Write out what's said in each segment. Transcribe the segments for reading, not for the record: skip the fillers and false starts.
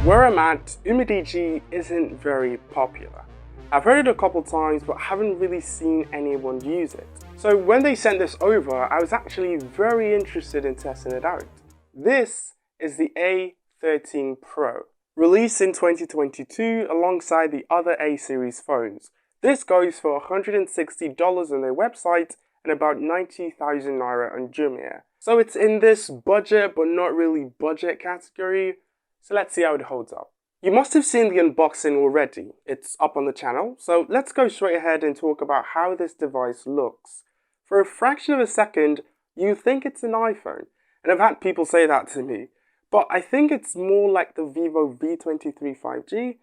Where I'm at, Umidigi isn't very popular. I've heard it a couple times but haven't really seen anyone use it. So when they sent this over, I was actually very interested in testing it out. This is the A13 Pro, released in 2022 alongside the other A series phones. This goes for $160 on their website and about 90,000 Naira on Jumia. So it's in this budget but not really budget category, so let's see how it holds up. You must have seen the unboxing already, it's up on the channel, so let's go straight ahead and talk about how this device looks. For a fraction of a second, you think it's an iPhone, and I've had people say that to me, but I think it's more like the Vivo V23 5G.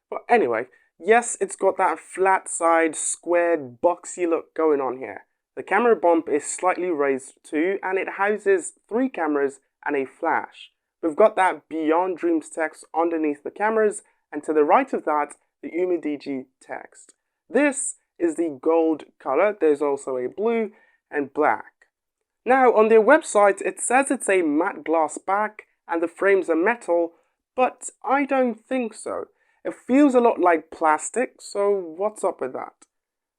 But anyway, yes, it's got that flat side, squared, boxy look going on here. The camera bump is slightly raised too, and it houses 3 cameras and a flash. We've got that Beyond Dreams text underneath the cameras, and to the right of that, the Umidigi text. This is the gold color. There's also a blue and black. Now, on their website, it says it's a matte glass back and the frames are metal, but I don't think so. It feels a lot like plastic, so what's up with that?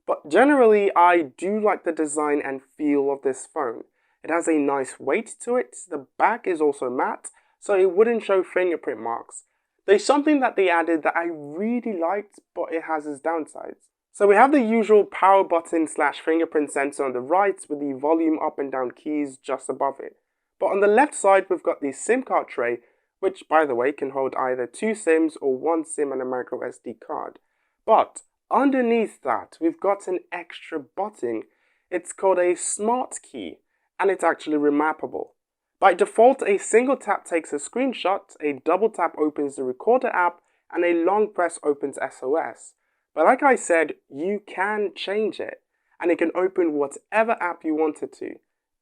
But generally, I do like the design and feel of this phone. It has a nice weight to it. The back is also matte, so it wouldn't show fingerprint marks. There's something that they added that I really liked, but it has its downsides. So we have the usual power button / fingerprint sensor on the right with the volume up and down keys just above it. But on the left side, we've got the SIM card tray, which by the way can hold either 2 SIMs or 1 SIM and a micro SD card. But underneath that, we've got an extra button. It's called a smart key, and it's actually remappable. By default, a single tap takes a screenshot, a double tap opens the recorder app, and a long press opens SOS. But like I said, you can change it, and it can open whatever app you want it to.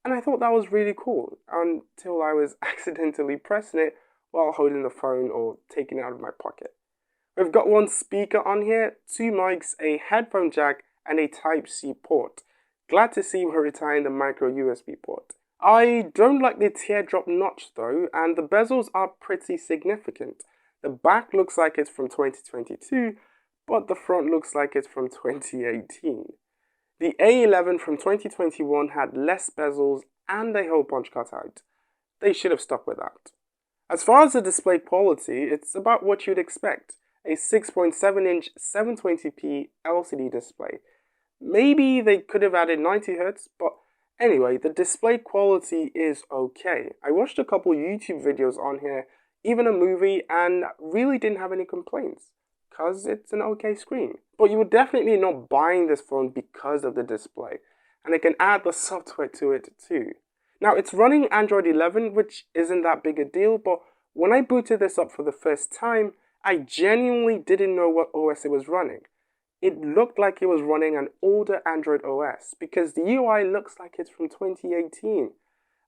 And I thought that was really cool, until I was accidentally pressing it while holding the phone or taking it out of my pocket. We've got 1 speaker on here, 2 mics, a headphone jack, and a Type-C port. Glad to see we're retiring the micro USB port. I don't like the teardrop notch though, and the bezels are pretty significant. The back looks like it's from 2022, but the front looks like it's from 2018. The A11 from 2021 had less bezels and a hole punch cutout. They should have stuck with that. As far as the display quality, it's about what you'd expect. A 6.7-inch 720p LCD display. Maybe they could have added 90Hz, but anyway, the display quality is okay. I watched a couple YouTube videos on here, even a movie, and really didn't have any complaints, because it's an okay screen. But you would definitely not buying this phone because of the display, and they can add the software to it too. Now, it's running Android 11, which isn't that big a deal, but when I booted this up for the first time, I genuinely didn't know what OS it was running. It looked like it was running an older Android OS because the UI looks like it's from 2018.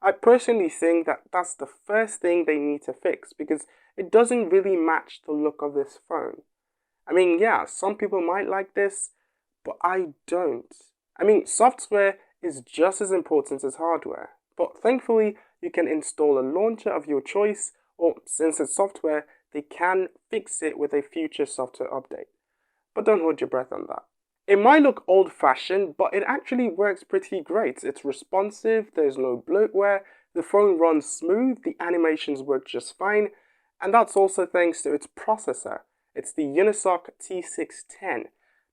I personally think that that's the first thing they need to fix because it doesn't really match the look of this phone. I mean, yeah, some people might like this, but I don't. I mean, software is just as important as hardware, but thankfully you can install a launcher of your choice, or since it's software, they can fix it with a future software update. But don't hold your breath on that. It might look old-fashioned, but it actually works pretty great. It's responsive, there's no bloatware, the phone runs smooth, the animations work just fine, and that's also thanks to its processor. It's the Unisoc T610.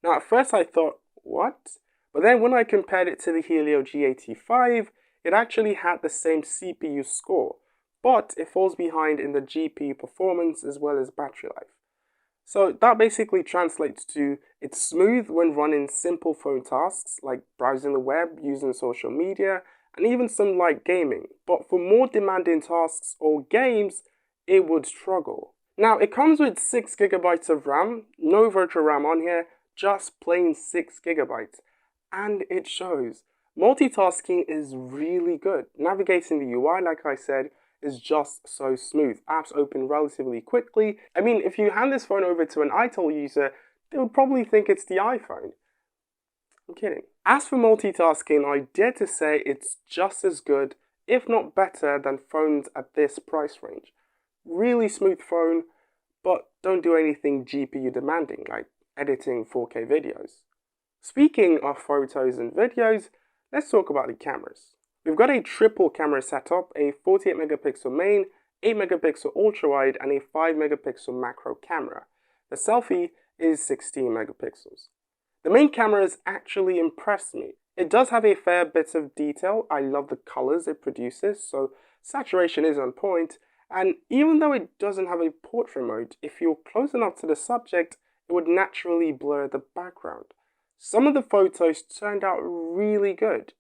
Now at first I thought, what? But then when I compared it to the Helio G85, it actually had the same CPU score, but it falls behind in the GPU performance as well as battery life. So that basically translates to it's smooth when running simple phone tasks like browsing the web, using social media, and even some light gaming. But for more demanding tasks or games, it would struggle. Now it comes with 6GB of RAM, no virtual RAM on here, just plain 6GB. And it shows. Multitasking is really good. Navigating the UI, like I said, is just so smooth. Apps open relatively quickly. I mean, if you hand this phone over to an iToll user, they would probably think it's the iPhone. I'm kidding. As for multitasking, I dare to say it's just as good, if not better, than phones at this price range. Really smooth phone, but don't do anything GPU demanding like editing 4K videos. Speaking of photos and videos, let's talk about the cameras. We've got a triple camera setup, a 48 megapixel main, 8 megapixel ultra wide, and a 5 megapixel macro camera. The selfie is 16 megapixels. The main cameras actually impressed me. It does have a fair bit of detail. I love the colors it produces, so saturation is on point. And even though it doesn't have a portrait mode, if you're close enough to the subject, it would naturally blur the background. Some of the photos turned out really good.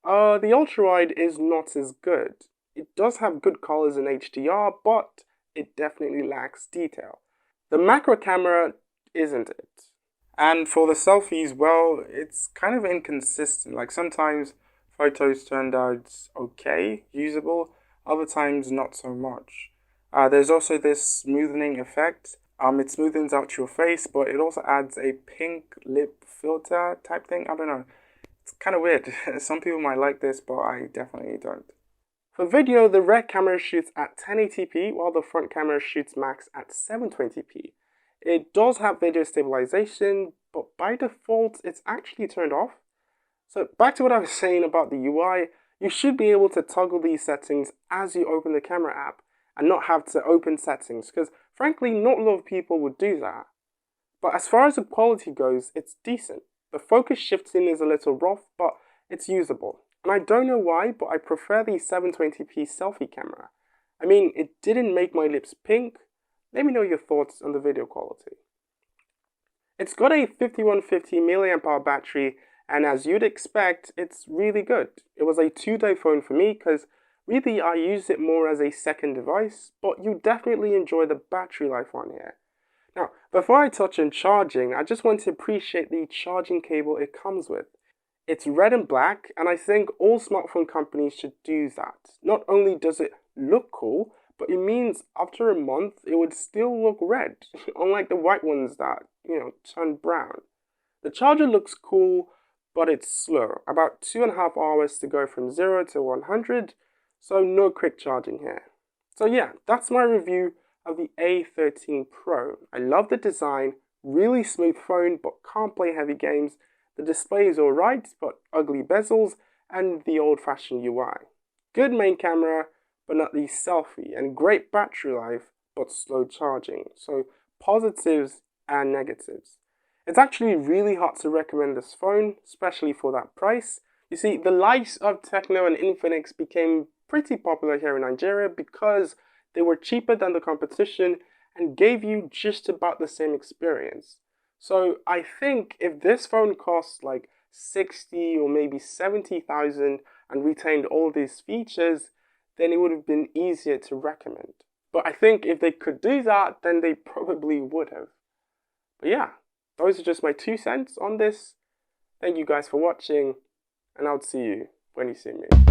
The ultra-wide is not as good. It does have good colors in HDR, but it definitely lacks detail. The macro camera isn't it. And for the selfies, well, it's kind of inconsistent. Like sometimes photos turned out okay, usable, other times not so much. There's also this smoothing effect. It smoothens out your face, but it also adds a pink lip filter type thing. I don't know. It's kind of weird. Some people might like this, but I definitely don't. For video, the rear camera shoots at 1080p, while the front camera shoots max at 720p. It does have video stabilization, but by default, it's actually turned off. So back to what I was saying about the UI, you should be able to toggle these settings as you open the camera app and not have to open settings, because frankly, not a lot of people would do that. But as far as the quality goes, it's decent. The focus shifting is a little rough, but it's usable. And I don't know why, but I prefer the 720p selfie camera. I mean, it didn't make my lips pink. Let me know your thoughts on the video quality. It's got a 5150 mAh battery, and as you'd expect, it's really good. It was a 2-day phone for me because really I use it more as a second device, but you definitely enjoy the battery life on here. Now, before I touch on charging, I just want to appreciate the charging cable it comes with. It's red and black, and I think all smartphone companies should do that. Not only does it look cool, but it means after a month it would still look red, unlike the white ones that, turn brown. The charger looks cool, but it's slow. About 2.5 hours to go from 0 to 100, so no quick charging here. So yeah, that's my review of the A13 Pro. I love the design, really smooth phone, but can't play heavy games. The display is alright, but ugly bezels, and the old-fashioned UI. Good main camera, but not the selfie, and great battery life, but slow charging. So positives and negatives. It's actually really hard to recommend this phone, especially for that price. You see, the likes of Tecno and Infinix became pretty popular here in Nigeria because they were cheaper than the competition and gave you just about the same experience. So I think if this phone costs like 60 or maybe 70,000 and retained all these features, then it would have been easier to recommend. But I think if they could do that, then they probably would have. But yeah, those are just my 2 cents on this. Thank you guys for watching, and I'll see you when you see me.